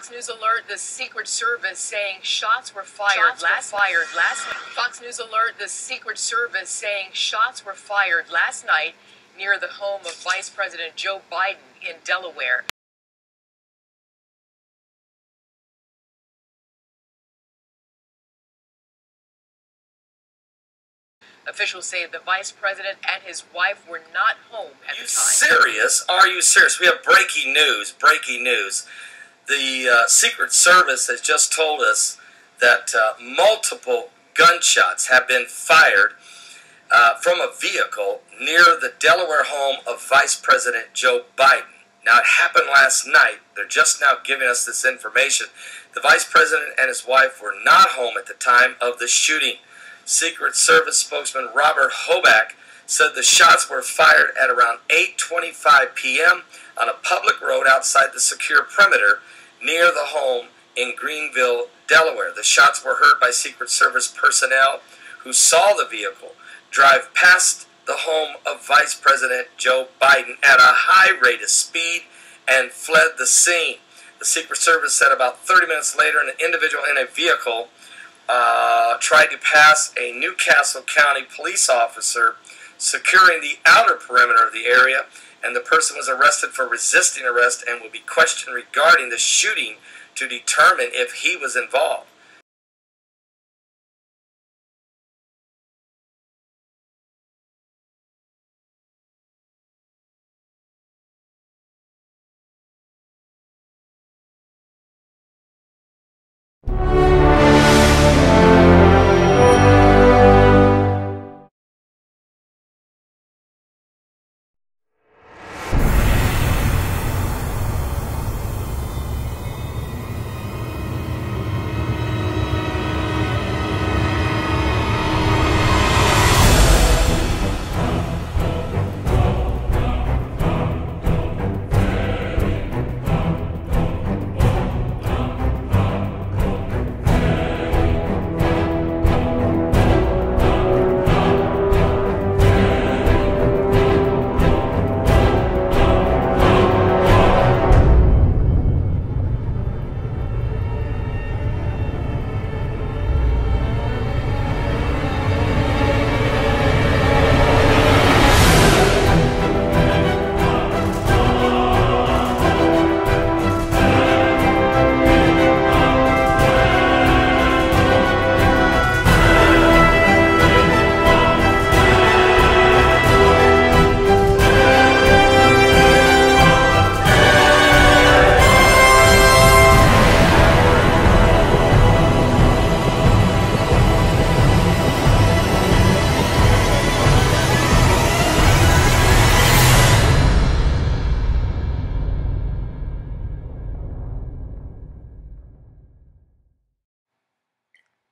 Fox News alert, the Secret Service saying shots were fired last night. Fox News alert, the Secret Service saying shots were fired last night near the home of Vice President Joe Biden in Delaware. Officials say the vice president and his wife were not home at the time. Are you serious? Are you serious? We have breaking news. Breaking news. The Secret Service has just told us that multiple gunshots have been fired from a vehicle near the Delaware home of Vice President Joe Biden. Now, it happened last night. They're just now giving us this information. The vice president and his wife were not home at the time of the shooting. Secret Service spokesman Robert Hoback said the shots were fired at around 8:25 p.m. on a public road outside the secure perimeter near the home in Greenville, Delaware. The shots were heard by Secret Service personnel who saw the vehicle drive past the home of Vice President Joe Biden at a high rate of speed and fled the scene. The Secret Service said about 30 minutes later, an individual in a vehicle tried to pass a Newcastle County police officer securing the outer perimeter of the area, and the person was arrested for resisting arrest and will be questioned regarding the shooting to determine if he was involved.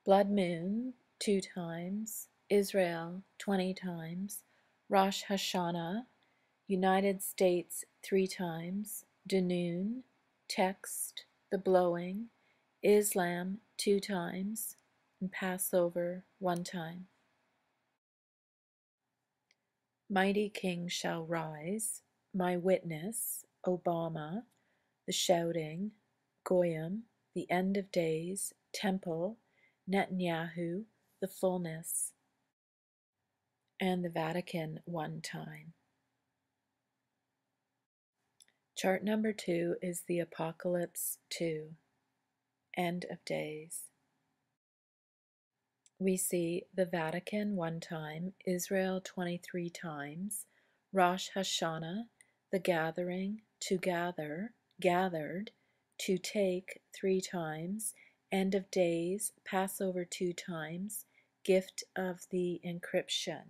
Blood Moon 2 times, Israel 20 times, Rosh Hashanah, United States 3 times, Danoon, Text, the Blowing, Islam 2 times, and Passover 1 time. Mighty King shall rise, my witness, Obama, the shouting, Goyim, the end of days, Temple, Netanyahu, the fullness, and the Vatican 1 time. Chart number 2 is the Apocalypse 2, end of days. We see the Vatican 1 time, Israel 23 times, Rosh Hashanah, the gathering, to gather, gathered, to take 3 times, end of days, Passover 2 times, gift of the encryption.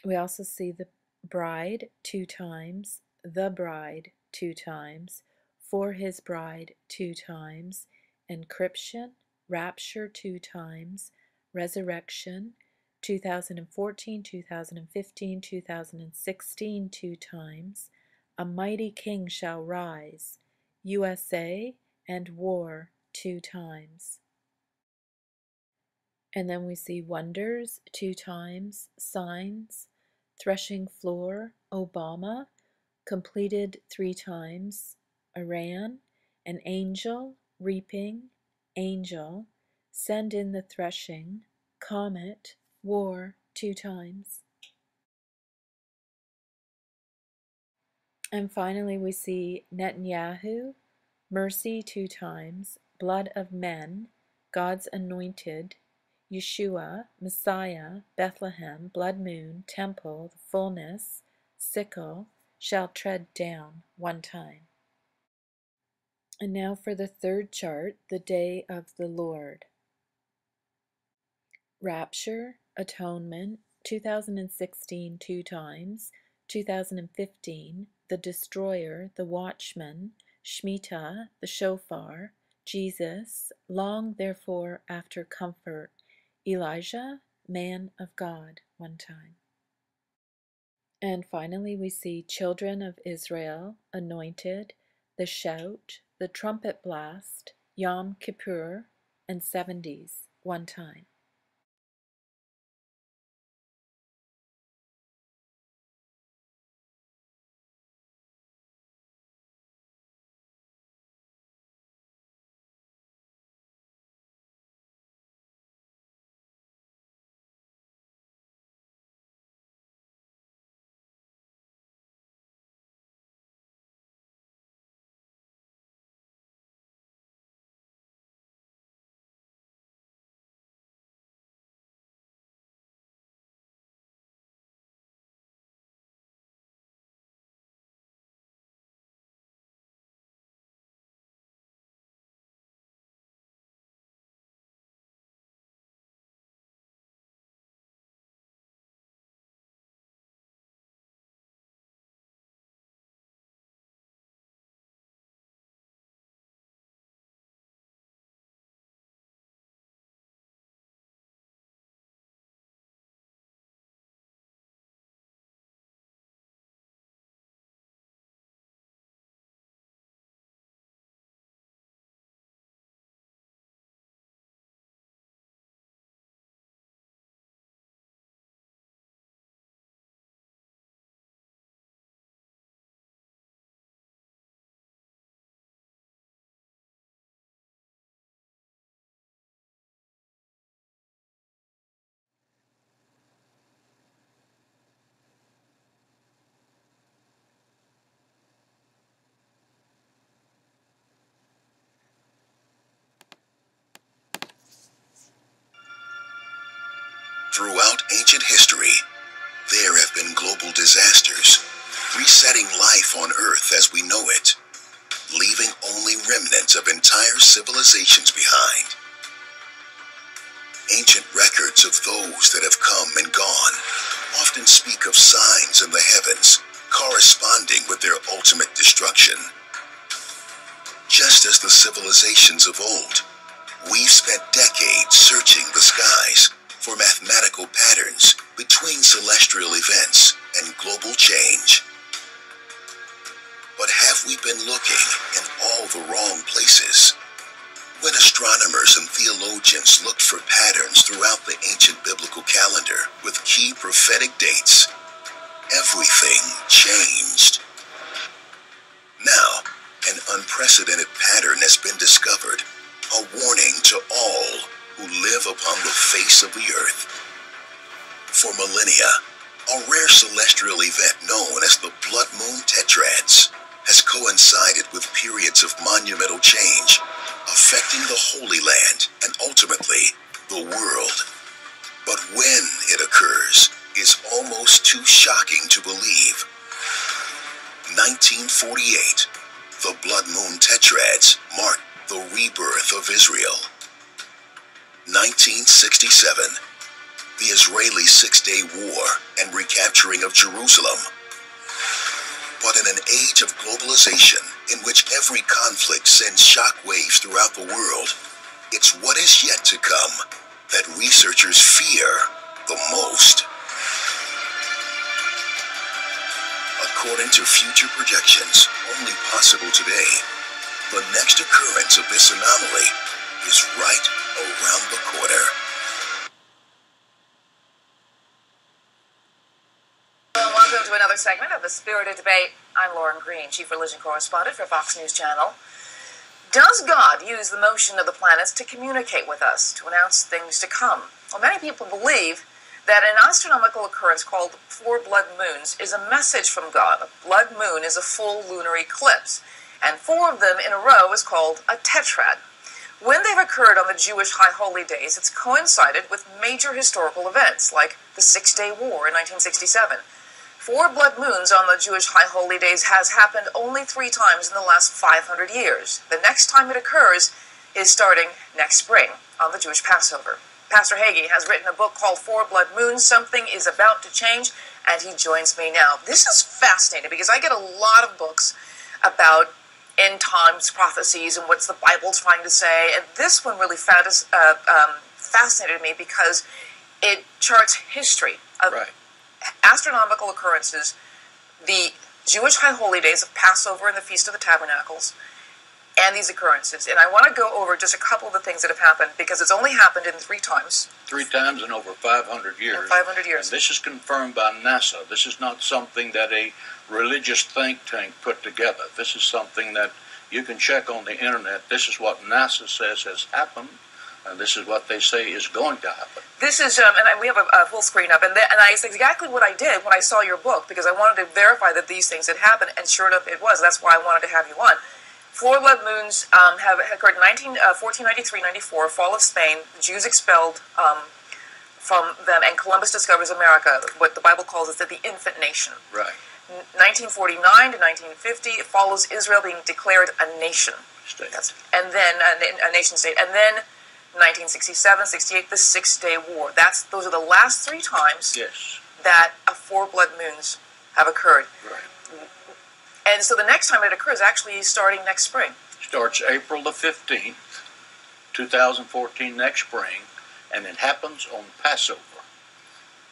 We also see the bride 2 times, the bride 2 times, for his bride 2 times, encryption, rapture 2 times, resurrection, 2014, 2015, 2016 2 times, a mighty king shall rise, USA, and war 2 times. And then we see wonders 2 times, signs, threshing floor, Obama, completed 3 times, Iran, an angel, reaping, angel, send in the threshing, comet, war 2 times. And finally we see Netanyahu, mercy 2 times, blood of men, God's anointed, Yeshua, Messiah, Bethlehem, blood moon, temple, the fullness, sickle, shall tread down 1 time. And now for the third chart, the day of the Lord. Rapture, atonement, 2016 2 times, 2015, the destroyer, the watchman, Shemitah, the shofar, Jesus, long therefore after comfort, Elijah, man of God 1 time. And finally we see children of Israel, anointed, the shout, the trumpet blast, Yom Kippur, and 70s 1 time. Throughout ancient history, there have been global disasters, resetting life on Earth as we know it, leaving only remnants of entire civilizations behind. Ancient records of those that have come and gone often speak of signs in the heavens corresponding with their ultimate destruction. Just as the civilizations of old, we've spent decades searching the skies for mathematical patterns between celestial events and global change. But have we been looking in all the wrong places? When astronomers and theologians looked for patterns throughout the ancient biblical calendar with key prophetic dates, everything changed. Now, an unprecedented pattern has been discovered, a warning to all who live upon the face of the earth. For millennia, a rare celestial event known as the blood moon tetrads has coincided with periods of monumental change, affecting the Holy Land and ultimately the world. But when it occurs is almost too shocking to believe. 1948, the blood moon tetrads marked the rebirth of Israel. 1967, the Israeli Six-Day War and recapturing of Jerusalem. But in an age of globalization in which every conflict sends shockwaves throughout the world, it's what is yet to come that researchers fear the most. According to future projections, only possible today, the next occurrence of this anomaly is right around the corner. Welcome to to another segment of the Spirited Debate. I'm Lauren Green, Chief Religion Correspondent for Fox News Channel. Does God use the motion of the planets to communicate with us, to announce things to come? Well, many people believe that an astronomical occurrence called 4 blood moons is a message from God. A blood moon is a full lunar eclipse, and 4 of them in a row is called a tetrad. When they've occurred on the Jewish High Holy Days, it's coincided with major historical events, like the Six-Day War in 1967. 4 blood moons on the Jewish High Holy Days has happened only 3 times in the last 500 years. The next time it occurs is starting next spring on the Jewish Passover. Pastor Hagee has written a book called 4 Blood Moons, Something is About to Change, and he joins me now. This is fascinating because I get a lot of books about end times prophecies and what's the Bible trying to say, and this one really fascinated me because it charts history of astronomical occurrences, the Jewish High Holy Days of Passover and the Feast of the Tabernacles, and these occurrences. And I want to go over just a couple of the things that have happened, because it's only happened in 3 times. 3 times in over 500 years. In 500 years. And this is confirmed by NASA. This is not something that a religious think tank put together. This is something that you can check on the internet. This is what NASA says has happened, and this is what they say is going to happen. This is, and we have a full screen up, and it's exactly what I did when I saw your book, because I wanted to verify that these things had happened, and sure enough it was. That's why I wanted to have you on. 4 blood moons have occurred in 1493-94, fall of Spain. The Jews expelled from them, and Columbus discovers America, what the Bible calls it the infant nation. Right. 1949 to 1950, it follows Israel being declared a nation. State. And then a nation state. And then 1967, 68, the Six-Day War. Those are the last 3 times that 4 blood moons have occurred. Right. And so the next time it occurs actually is starting next spring. Starts April the 15th, 2014, next spring, and it happens on Passover.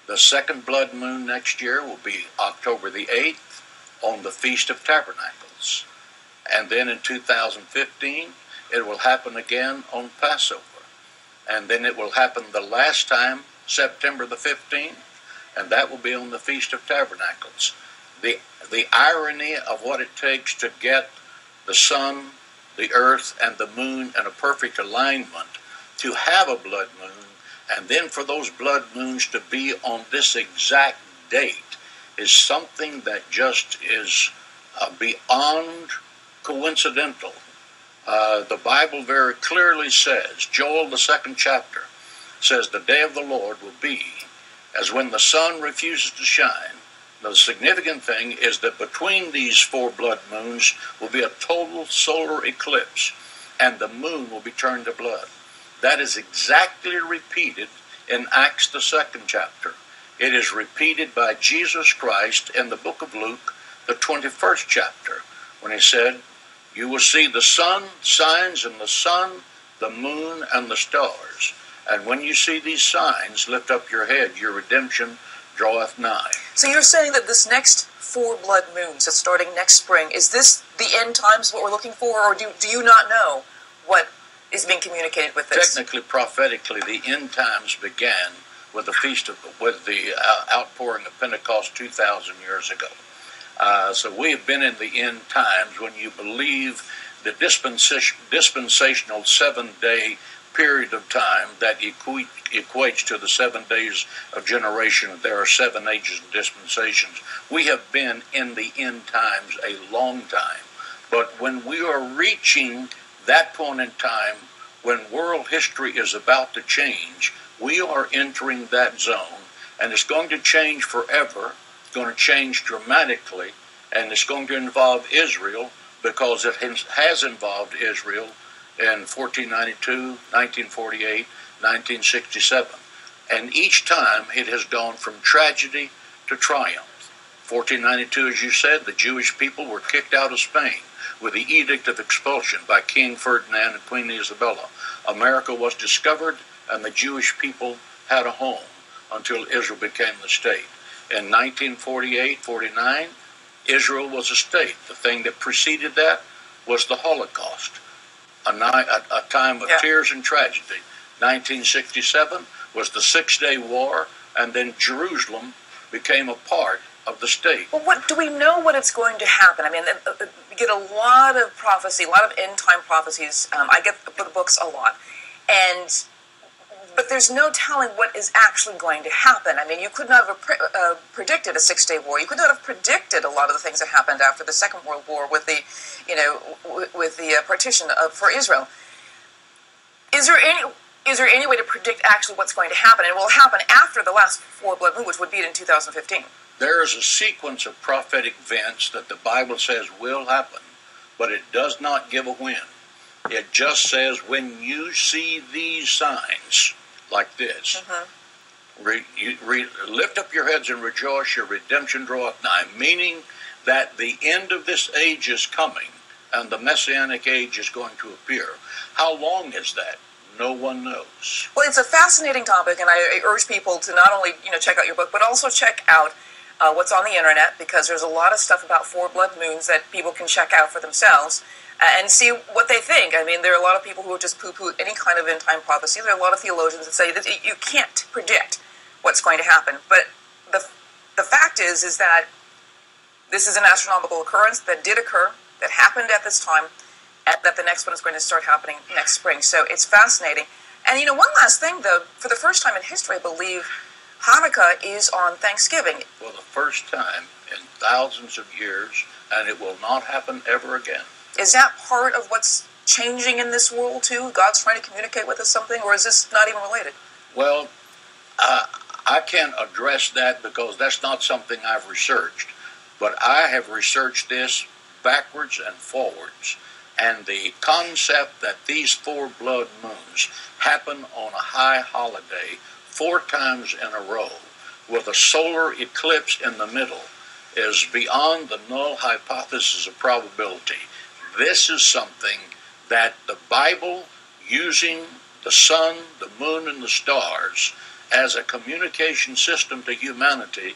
The second blood moon next year will be October the 8th on the Feast of Tabernacles. And then in 2015, it will happen again on Passover. And then it will happen the last time, September the 15th, and that will be on the Feast of Tabernacles. The irony of what it takes to get the sun, the earth, and the moon in a perfect alignment to have a blood moon, and then for those blood moons to be on this exact date is something that just is beyond coincidental. The Bible very clearly says, Joel the 2nd chapter says, the day of the Lord will be as when the sun refuses to shine. The significant thing is that between these 4 blood moons will be a total solar eclipse, and the moon will be turned to blood. That is exactly repeated in Acts the 2nd chapter. It is repeated by Jesus Christ in the book of Luke, the 21st chapter, when he said, you will see the sun, signs in the sun, the moon, and the stars. And when you see these signs, lift up your head, your redemption draweth nigh. So you're saying that this next 4 blood moons that's starting next spring, is this the end times, what we're looking for, or do you not know what is being communicated with this? Technically, prophetically, the end times began with the outpouring of Pentecost 2,000 years ago. So we have been in the end times when you believe the dispensational 7-day period of time that equates to the 7 days of generation. There are 7 ages and dispensations. We have been in the end times a long time. But when we are reaching that point in time, when world history is about to change, we are entering that zone, and it's going to change forever. It's going to change dramatically, and it's going to involve Israel, because it has involved Israel in 1492, 1948, 1967. And each time it has gone from tragedy to triumph. 1492, as you said, the Jewish people were kicked out of Spain with the Edict of Expulsion by King Ferdinand and Queen Isabella. America was discovered, and the Jewish people had a home until Israel became the state. In 1948-49, Israel was a state. The thing that preceded that was the Holocaust, a time of tears and tragedy. 1967 was the Six-Day War, and then Jerusalem became a part of the state. Well, what do we know what it's going to happen? I mean, we get a lot of prophecy, a lot of end-time prophecies. I get the books a lot. But there's no telling what is actually going to happen. I mean, you could not have predicted a Six-Day War. You could not have predicted a lot of the things that happened after the Second World War with the, with the partition for Israel. Is there any way to predict actually what's going to happen? And it will happen after the last four blood moon, which would be in 2015. There is a sequence of prophetic events that the Bible says will happen, but it does not give a when. It just says, when you see these signs like this, lift up your heads and rejoice, your redemption draweth nigh, meaning that the end of this age is coming and the Messianic age is going to appear. How long is that? No one knows. Well, it's a fascinating topic, and I urge people to not only check out your book, but also check out what's on the internet, because there's a lot of stuff about four blood moons that people can check out for themselves and see what they think. I mean, there are a lot of people who just poo-poo any kind of end-time prophecy. There are a lot of theologians that say that you can't predict what's going to happen. But the fact is that this is an astronomical occurrence that did occur, that happened at this time, and that the next one is going to start happening next spring. So it's fascinating. And one last thing, though, for the first time in history, I believe, Hanukkah is on Thanksgiving. For the first time in thousands of years, and it will not happen ever again. Is that part of what's changing in this world, too? God's trying to communicate with us something, or is this not even related? Well, I can't address that because that's not something I've researched. But I have researched this backwards and forwards. And the concept that these four blood moons happen on a high holiday 4 times in a row with a solar eclipse in the middle is beyond the null hypothesis of probability. This is something that the Bible, using the sun, the moon, and the stars as a communication system to humanity,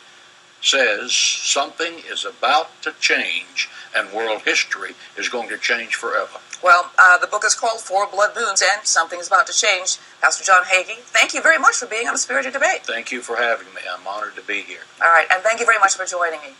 says something is about to change and world history is going to change forever. Well, the book is called Four Blood Moons and Something is About to Change. Pastor John Hagee, thank you very much for being on The Spirited Debate. Thank you for having me. I'm honored to be here. All right, and thank you very much for joining me.